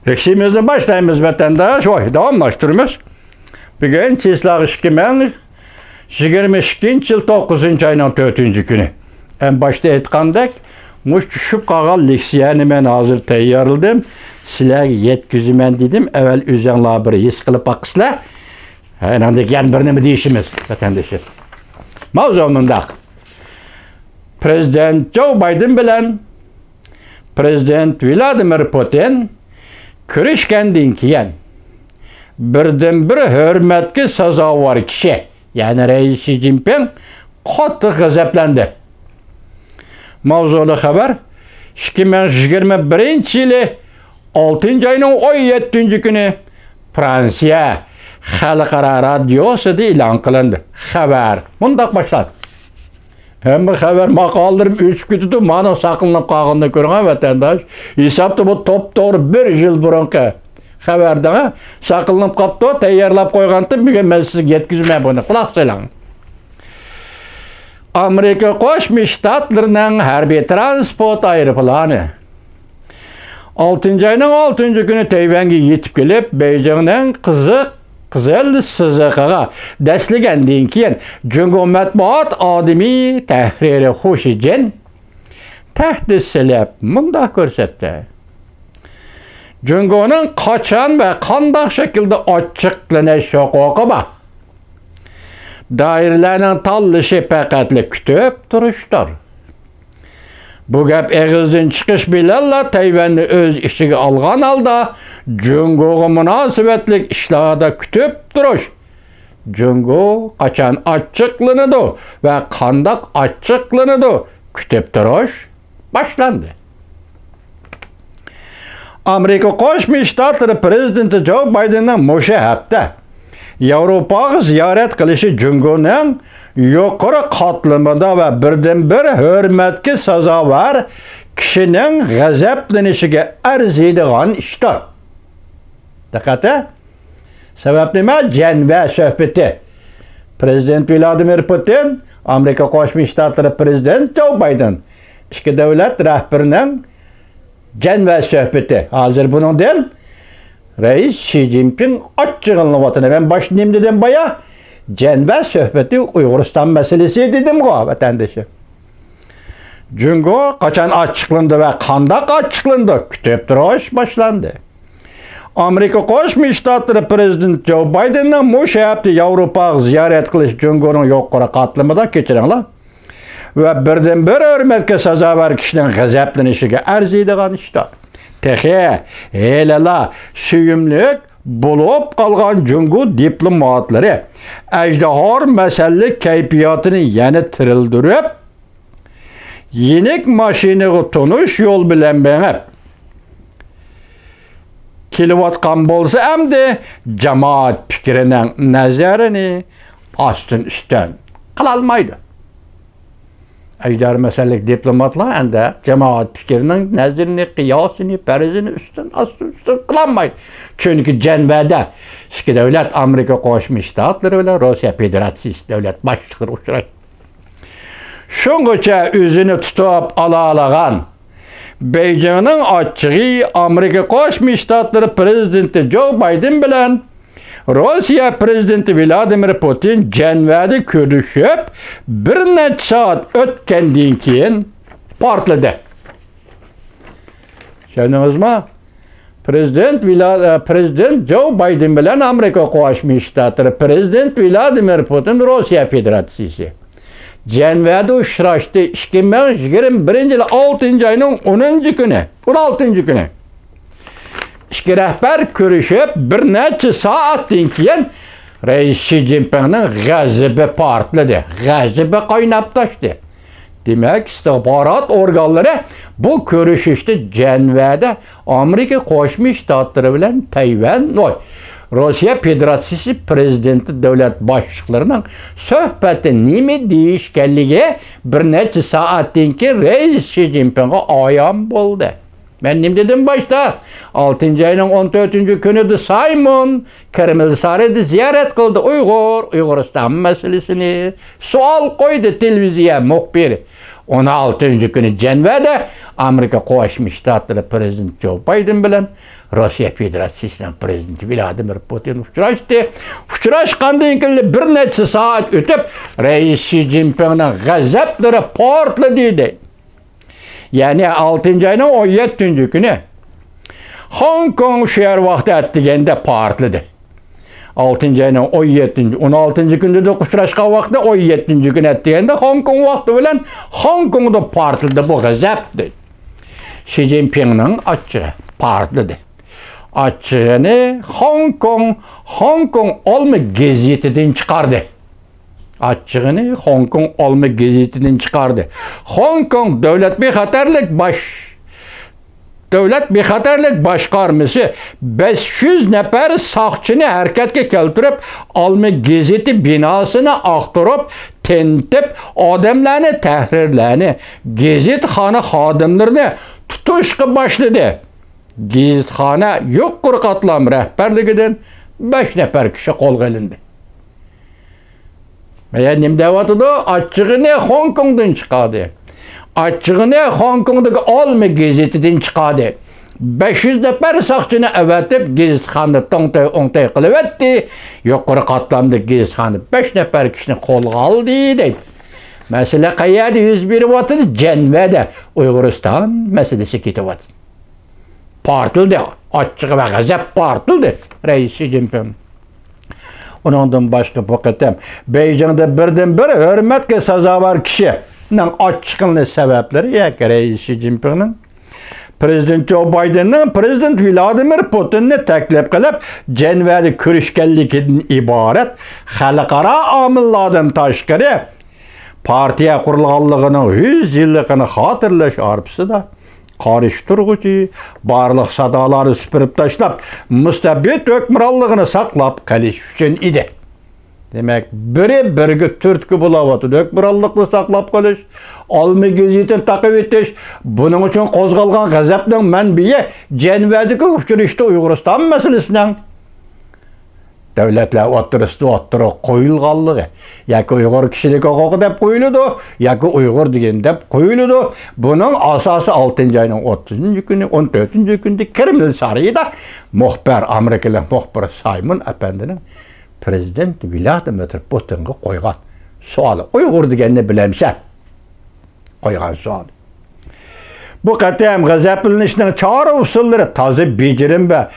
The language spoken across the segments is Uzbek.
Eksimizni başlaymiz vatandaş. Davamlaştırıyoruz. Bugün çislak 2022 yıl 9. ayının 4. günü. En başta etkandak, muş düşüp kalan leksiyeni men hazır teyyarıldım. Sizlerge yetküzümen dedim. Evvel üzerine bir his kılıp bakısla. Enandık yan birini mi deyişimiz vatandaşı. Mavzumunda Prezident Joe Biden bilen Prezident Vladimir Putin körüşkendin kiyen birden bir hürmetki sazavor kişi yani Reis Xi Jinping qattiq g'azablendi. Mavzulu haber 2021 yılı 6. ayının 17. günü Fransiya Xalqaro Radiosu'da e'lon qilindi. Haber mundaq başladı. Hem haber maqallarım 3 gündür mana saqlanib qolganini ko'rgan vatandaş. Hesapda bu top-to'g'ri 1 yil burunqi xabarda saqlanib qopti, tayyorlab qo'ygandim. Bugun men sizga yetkazmay buni. Quloq soling. Amerika Qo'shma Shtatlarining harbiy transport aeroplani 6. ayning 6. günü Tayvanga yetib kelib, Beijingning Qizil siziqiga dashlagandan keyin Jungo matbuot odimiy tahriri Xushijin tahdid silab munda ko'rsatdi. Jungoning qachon va qanday shaklda ochiqlanish huquqi bor. Doiralarning tanlashi faqatli kutib turishdir. Bu gap egizdan chiqish bilan Tayvanni o'z ichiga olgan holda Jungoga munosabatlik ishlarda kutib turish. Jungo qachon ochiqlanadi va qanday ochiqlanadi kutib turish boshlandi. Amerika Qo'shma Shtatlari prezidenti Joe Bidenning musha hafta Yevropaga ziyorat qilishi Jungoning yuqori qatlamida va birdan bir hurmatga sazovor kishining g'azablanishiga arziydigan ishdir. Diqqat! Sabab nima? Janva suhbati. Prezident Vladimir Putin, Amerika Qo'shma Shtatlari prezidenti Joe Biden ikki davlat rahbarining janva suhbati. Hozir buningdan Reis Xi Jinping ochig'inlayotgan. Men boshlayim dedim boya. Janva suhbati Uyg'uriston masalasi dedim go vatandaşı. Jungo qachon ochiqlandi va qanday ochiqlandi kutib turish boshlandi. Amerika Qo'shma Shtatlari prezidenti Joe Bidenning musha hafta Yevropaga ziyorat qilish Jungoning yuqori qatlamida kechiringlar. Va birdan bir hurmatga sazovor kishining g'azablanishiga arziydigan ishdir. Tehe helala suyumlik bo'lib qolgan Jungo diplomatlari ajdahor masalik kayfiyatini yana tirildirib, yenik mashinaga tonish yo'l bilan bengib kelayotgan bo'lsa hamda jamoat fikrining nazarini ostin ustin qila olmaydi. Ajdar masalik diplomatlar anda jamoat fikrining nazarini, qiyosini, farzini ustin qila olmaydi. Chunki janvada ikki davlat Amerika Qo'shma Shtatlari bilan Rossiya Federatsiyasi davlat boshliqlari uchrashdi. Shungacha o'zini tutib olalagan Beijingning ochig'i Amerika Qo'shma Shtatlari prezidenti Joe Biden bilan Rossiya prezidenti Vladimir Putin janvada ko'rishib, bir necha soat o'tgandan keyin portladi. Tushundingizmi? Prezident Joe Biden bilan Amerika Qo'shma Shtatlari prezident Vladimir Putin Rossiya Federatsiyasi janvada uchrashdi. 2021 yil 6. ayning 10. kuni. 16. kuni. İki rahbar ko'rishib bir necha soatdan keyin Reis Xi Jinpingning g'azabi portladi. G'azabi qaynab toshdi. Demak, istihborot organlari bu ko'rishishda janvada Amerika Qo'shma Shtatlari bilan Tayvan Rossiya Federatsiyasi prezidenti davlat boshliqlarining suhbati nima deyishganligi bir necha soatdan keyin Reis Xi Jinpingga ayon bo'ldi. Ben nima dedim başta? 6. ayının 14. günüdür Simon Kreml sarayda ziyaret kıldı Uyg'uriston meselesini. Sual koydu televiziya muhbiri. 16 günü Cenev'de Amerika Qo'shma Shtatlari prezidenti Joe Biden bilan Rossiya Federatsiyasining prezidenti Vladimir Putin uchrashdi. Uchrashgandan keyin bir necha soat o'tib, Rais Xi Jinpingning g'azablari portladi deydi. Yani 6. ayının 17. günü Hong Kong şu yer vakti etdigende portladi. 6. ayının 17. 16. günde de kuşraşkan vakti 17. gün etdigende Hong Kong vakti bilen Hong Kong'da portladi bu gazaptı. Xi Jinping'nin açığı portladi. Açığını Hong Kong olma gazeteden çıkardı. Açığını Hong Kong olma gazeteden çıkardı. Hong Kong Devlet Bexatarlik Başkarması 500 nefer saqchini hareketga keltirib, olma gazeti binasını aqtirib, tentib, odamlarni tahrirlarni, gazetxona xodimlarini tutishga boshladi. Gazetxona yuqori qatlam rahbarligidan 5 nefer kishi qo'lga olindi. Yani deyapti, açığını Hong Kong'dan çıkardı. Açığını Hong Kong'daki olma gazetidan çıkardı. 500 nefer saqchini avatib, gazetxonni o'ngtay qilib etdi. Yuqori qatlamdagi gazetxonni 5 nefer kishini qo'lga oldi deydi. Masala qayerda yuz beryapti? Cenev'de Uyg'uriston masalasi ketyapti. Portildi, açığı ve g'azab portildi Rais Xi Jinping. Ondan başka bu qatam Beijing'de birden-bir hürmetga sazovor kishining ochchiqlik sabablari Rais Xi Jinpingning Prezident Joe Biden'ning Prezident Vladimir Putinni taklif qilib Cenev'de ko'rishganligidan iborat xalqaro omillardan tashqari partiya qurilganligining 100 yilligini xotirlash arifasida qarishtirg'uchi barliq sadolarni supurib tashlab mustabid hukmronligini saqlab qolish uchun edi. Demak, biri-biriga turtki bo'layotdi. Hukmronlikni saqlab qolish, olma gazetini taqib etish, buning uchun qo'zg'algan g'azabning manbai Cenev'dagi uchrashishda Uyg'uriston masalasining davlatlar o'rtasida qo'yilganligi, yoki Uyg'ur kishilik huquqi deb qo'yiladi, yoki Uyg'ur degan deb qo'yiladi. Buning asosi 6. ayning 30. kuni, 14. kunda Kreml sarayida muxbir Amerikalik muxbir Simon Appendining Prezident Vladimir Putinga qo'ygan savoli. Uyg'ur deganni bilamsan? Qo'ygan savol. Bu qatam g'azablanishning chora usullari toza bejirim va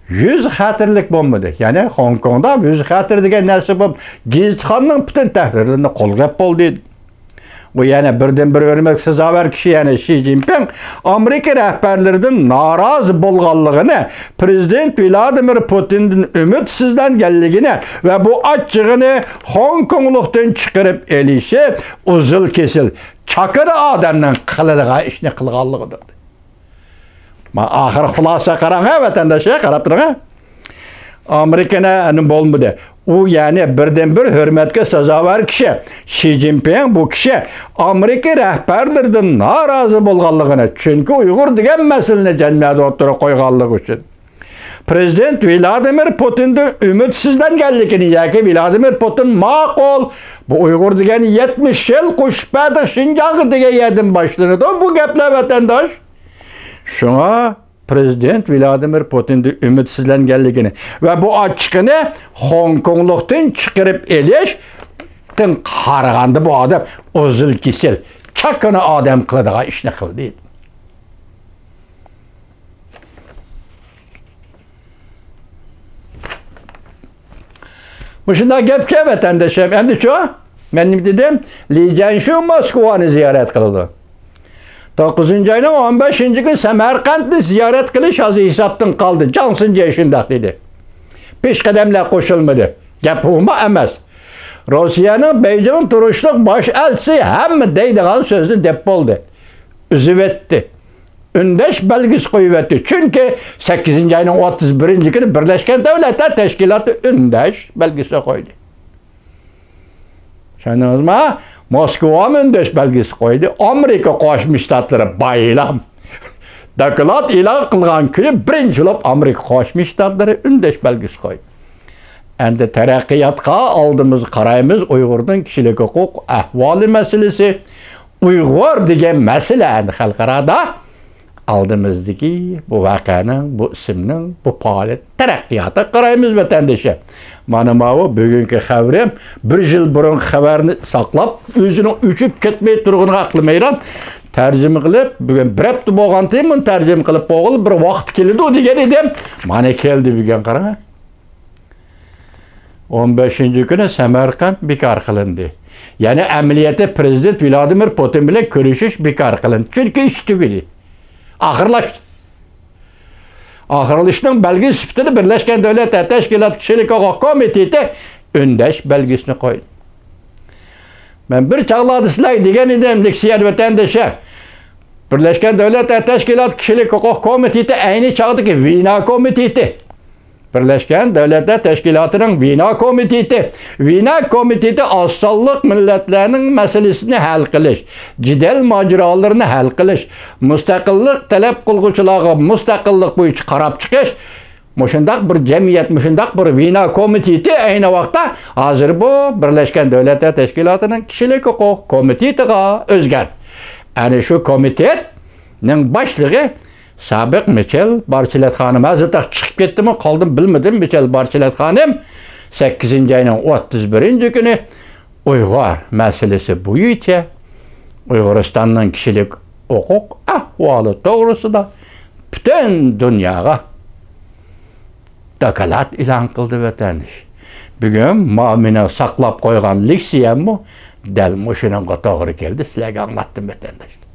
yüz xatirlik bo'lmadi. Ya'ni Hong Kongda yüz xatir degan narsa bo'lib, gazetxonning butun tahrirlarini qo'lga oldi. Bu yana birdan-bir hurmatga sazovor kishi, ya'ni Xi Jinping Amerika rahbarlaridan norozi bo'lganligini, Prezident Vladimir Putindan umidsizlanganligini va bu ochchig'ini Hong Konglikdan chiqarib elishi uzil kesil chakara odamning qiladigan ishni qilganligidir. Ahir xulosa qarang, vatandoshlar, qarab turing. Amerikani bo'lmadi. U yani birdan-bir hurmatga sazovor kishi. Xi Jinping bu kishi Amerika rahbarlaridan norozi bo'lganligini, chunki Uyg'ur degan masalani jamiyatga o'tirib qo'yganligi uchun. Prezident Vladimir Putindan umidsizlanganligini, yoki Vladimir Putin ma'qul, bu Uyg'ur degan 70 yil qo'shpadi Xinjiang degan yerdan boshlanadi bu gaplar vatandosh. Şuna Prezident Vladimir Putin'de ümidsizlengenligini ve bu açıkını Hong Kong'luktan çıkarıp elişten qaraganda bu adam uzil kesil çakını adam kıldığı işini kıldı. Bu şunda gepke vatandaşım. Endi şu, benim dedim, Li Jianshu Moskova'nı ziyaret kıldı. 9. ayının 15. gün Samarqandni ziyaret qilish hozir hisobdan qoldi. Johnson shundoq dedi. Peshqadamlar qo'shilmadi. Gap umuman emas. Rossiyaning Beijing turishliq bosh elchisi hamma deydigan so'zni deb bo'ldi. Uzib etdi. Undash belgisi qo'yib etdi. Chunki 8. ayının 31. kuni Birlashgan Davlatlar Tashkiloti undash belgisi qo'ydi. Tushundingizmi? Moskva undash belgisi qo'ydi. Amerika Qo'shma Shtatlari bayram doklad e'lon qilgan kuni birinchi bo'lib Amerika Qo'shma Shtatlari undash belgisi qo'ydi. Endi taraqqiyotga oldimiz qaraymiz. Uyg'urning kishilik huquq ahvoli masalasi, Uyg'ur degan masalani xalqarada aldığımızdaki bu vakanın, bu isimnin, bu faaliyet taraqqiyotı qaraymiz vatandaşlar. Mana bu bugünkü xabarim bir yıl burun xabarni saqlab, o'zini uchib ketmay turg'ini aqlimayran tarjima qilib, bugun bir hafta bo'lgandan men tarjima qilib qo'yib, bir vaqt keldi degan edim. Mana keldi bugun qarang. 15-kuni Samarqand bekor qilindi. Ya'ni amaliyotda prezident Vladimir Putin bilan ko'rishish bekor qilindi. Chunki ish tugadi. Axırlaşdı. Axırlışның belge sifatini Birleşken Devletler Teşkilatı Kişilik Hukuk Komiteti öndeş belgesini koydu. Ben bir çağladı sizler degen edim liksiyer vatandaşa. Birleşken Devletler Teşkilatı Kişilik Hukuk Komiteti aynı çağdaki Viyana Komiteti. Birleşken Devletler Teşkilatı'nın Viyana Komiteti. Viyana Komiteti azsallık milletlerinin meselesini hal qilish, jidal maceralarını hal qilish, mustaqillik talab qilguvchilarga mustaqillik bo'yicha qarab chiqish, mushundaq bir jamiyat, mushundaq bir Viyana Komiteti ayni vaqtda hozir bu Birleşken Devletler Teşkilatı'nın Kişilik Hukuk Komitetiga o'zgardi. Ana shu komitetning boshlig'i Sabiq Michel Barchilat xonim hazırda chiqib ketdimi, qoldim bilmadim. Michel Barchilat xonim 8-ayning 31-kuni Uyg'ur masalasi bo'yicha Uyg'uristonning kishilik huquq ahvoli to'g'risida butun dunyoga dokalat e'lon qildi vatandash. Bugun meni saqlab qo'ygan leksiyamni dal mushuninga to'g'ri keldi. Sizlarga anlatdim vatandash.